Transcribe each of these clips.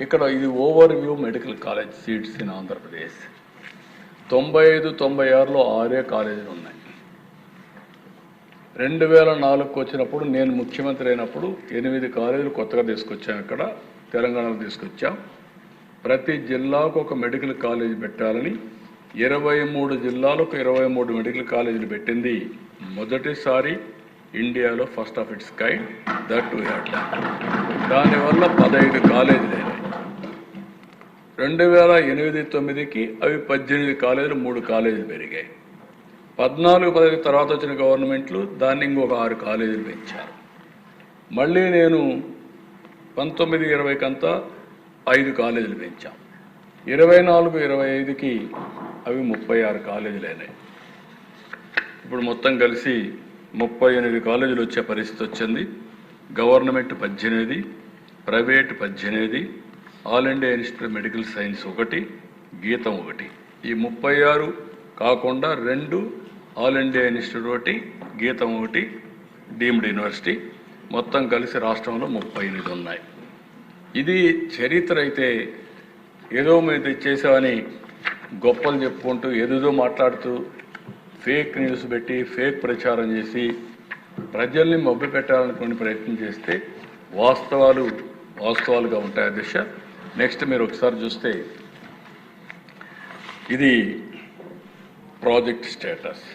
ఇక్కడ ఇది over view medical college seats in Andhra Pradesh. 95-96లో 6 కాలేజీలు ఉన్నాయి. 2004కు వచ్చినప్పుడు నేను ముఖ్యమంత్రి అయినప్పుడు 8 కాలేజీలు కొత్తగా తీసుకొచ్చాం. ఇక్కడ తెలంగాణలో తీసుకొచ్చాం. ప్రతి జిల్లాకు ఒక మెడికల్ కాలేజీ పెట్టాలని 23 జిల్లాలకు 23 మెడికల్ కాలేజీలు పెట్టింది మొదటిసారి ఇండియాలో, first of it's kind. That we had done. దానివల్ల 15 కాలేజీలు అయినాయి. 2008-9కి అవి 18 కాలేజీలు, 3 కాలేజీలు పెరిగాయి. 14-15 తర్వాత వచ్చిన గవర్నమెంట్లు దాన్ని ఇంకొక 6 కాలేజీలు పెంచారు. మళ్ళీ నేను 19-20కంతా 5 కాలేజీలు పెంచాం. 24-25కి అవి 36 కాలేజీలు అయినాయి. ఇప్పుడు మొత్తం కలిసి 38 కాలేజీలు వచ్చే పరిస్థితి వచ్చింది. Government 18, private 18, all India institute medical science 1, గీతం 1. ఈ 36 కాకుండా 2 ఆల్ ఇండియా ఇన్స్టిట్యూట్ 1, గీతం 1 డీమ్డ్ యూనివర్సిటీ, మొత్తం కలిసి రాష్ట్రంలో 38 ఉన్నాయి. ఇది చరిత్ర. అయితే ఏదో మేము తెచ్చేసామని గొప్పలు చెప్పుకుంటూ ఏదేదో మాట్లాడుతూ ఫేక్ న్యూస్ పెట్టి ఫేక్ ప్రచారం చేసి ప్రజల్ని మభ్యపెట్టాలనుకునే ప్రయత్నం చేస్తే వాస్తవాలుగా ఉంటాయి. అధ్యక్ష, నెక్స్ట్ మీరు ఒకసారి చూస్తే ఇది ప్రాజెక్ట్ స్టేటస్.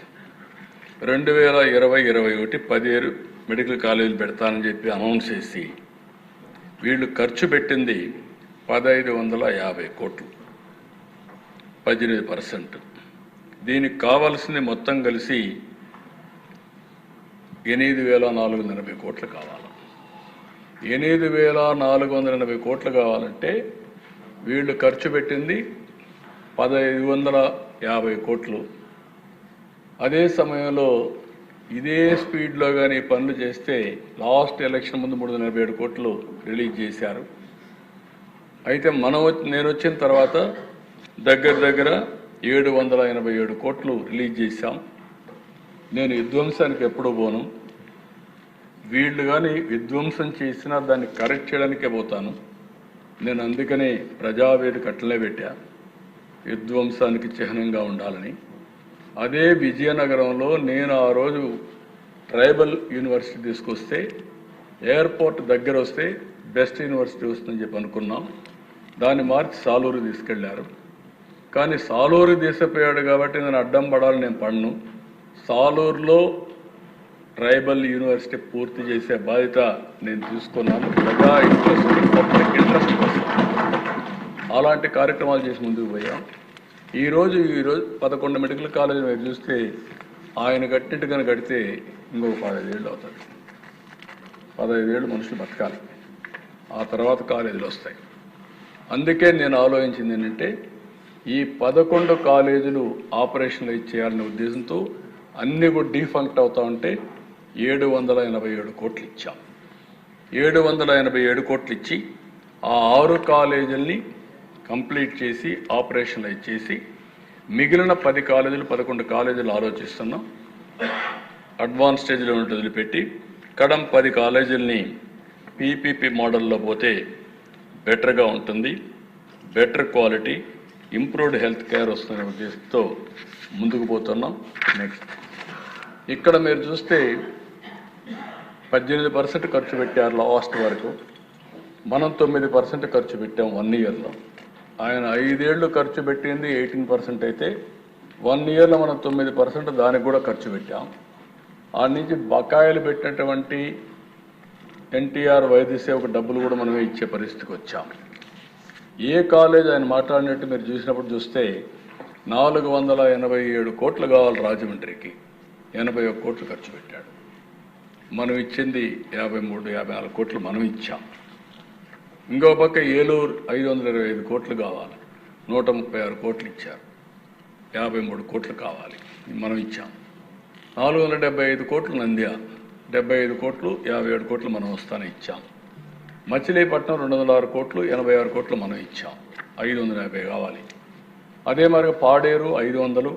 2020-21 17 మెడికల్ కాలేజీలు పెడతానని చెప్పి అనౌన్స్ చేసి వీళ్ళు ఖర్చు పెట్టింది 1550 కోట్లు, 18%. దీనికి కావాల్సింది మొత్తం కలిసి 8480 కోట్లు కావాలి. 8480 కోట్లు కావాలంటే వీళ్ళు ఖర్చు పెట్టింది 1550 కోట్లు. అదే సమయంలో ఇదే స్పీడ్లో కానీ పనులు చేస్తే లాస్ట్ ఎలక్షన్ ముందు 347 కోట్లు రిలీజ్ చేశారు. అయితే నేను వచ్చిన తర్వాత దగ్గర 787 కోట్లు రిలీజ్ చేశాం. నేను విధ్వంసానికి ఎప్పుడు పోను. వీళ్ళు కానీ విధ్వంసం చేసినా దాన్ని కరెక్ట్ చేయడానికే పోతాను. నేను అందుకనే ప్రజావేదిక అట్లనే పెట్టా, విధ్వంసానికి చిహ్నంగా ఉండాలని. అదే విజయనగరంలో నేను ఆ రోజు ట్రైబల్ యూనివర్సిటీ తీసుకొస్తే, ఎయిర్పోర్ట్ దగ్గర వస్తే బెస్ట్ యూనివర్సిటీ వస్తుందని చెప్పి అనుకున్నాం. దాన్ని మార్చి సాలూరు తీసుకెళ్లారు. కానీ సాలూరు తీసిపోయాడు కాబట్టి నేను అడ్డం పడాలని నేను పడను. సాలూరులో ట్రైబల్ యూనివర్సిటీ పూర్తి చేసే బాధ్యత నేను తీసుకున్నాను. ప్రజా ఇంట్రెస్ట్, పబ్లిక్ ఇంట్రెస్ట్ కోసం అలాంటి కార్యక్రమాలు చేసి ముందుకు పోయాం. ఈరోజు 11 మెడికల్ కాలేజీలు మీరు చూస్తే ఆయన కట్టినట్టుగా కడితే ఇంకొక 15 ఏళ్ళు అవుతుంది. 15 ఏళ్ళు మనుషులు బతకాలి, ఆ తర్వాత కాలేజీలు వస్తాయి. అందుకే నేను ఆలోచించింది ఏంటంటే ఈ 11 కాలేజీలు ఆపరేషన్లు ఇచ్చేయాలనే ఉద్దేశంతో అన్నీ కూడా డీఫంక్ట్ అవుతా ఉంటే 787 కోట్లు ఇచ్చాం. 787 కోట్లు ఇచ్చి ఆ 6 కాలేజీల్ని కంప్లీట్ చేసి ఆపరేషన్లు ఇచ్చేసి మిగిలిన 10 కాలేజీలు 11 కాలేజీలు ఆలోచిస్తున్నాం. అడ్వాన్స్ స్టేజ్లో వదిలిపెట్టి కడం 10 కాలేజీలని పీపీపీ మోడల్లో పోతే బెటర్గా ఉంటుంది, better quality, improved health care వస్తున్న ఉద్దేశంతో ముందుకు పోతున్నాం. నెక్స్ట్ ఇక్కడ మీరు చూస్తే 18% ఖర్చు పెట్టారు లాస్ట్ వరకు. మనం 9% ఖర్చు పెట్టాం 1 ఇయర్లో. ఆయన 5 ఏళ్ళు ఖర్చు పెట్టింది 18% అయితే 1 ఇయర్లో మనం 9% దానికి కూడా ఖర్చు పెట్టాం. ఆ నుంచి బకాయిలు పెట్టినటువంటి ఎన్టీఆర్ వైద్య సేవకు డబ్బులు కూడా మనమే ఇచ్చే పరిస్థితికి వచ్చాం. ఏ కాలేజ్ ఆయన మాట్లాడినట్టు మీరు చూసినప్పుడు చూస్తే 487 కోట్లు కావాలి రాజమండ్రికి, 81 కోట్లు ఖర్చు పెట్టాడు. మనం ఇచ్చింది 53-54 కోట్లు మనం ఇచ్చాం. ఇంకో పక్క ఏలూరు 525 కోట్లు కావాలి, 136 కోట్లు ఇచ్చారు. 53 కోట్లు కావాలి, మనం ఇచ్చాం. 475 కోట్లు నంద్యాల, 75 కోట్లు, 57 కోట్లు మనం వస్తానే ఇచ్చాం. మచిలీపట్నం 206 కోట్లు, 86 కోట్లు మనం ఇచ్చాం. 550 కావాలి. అదే మరి పాడేరు 500,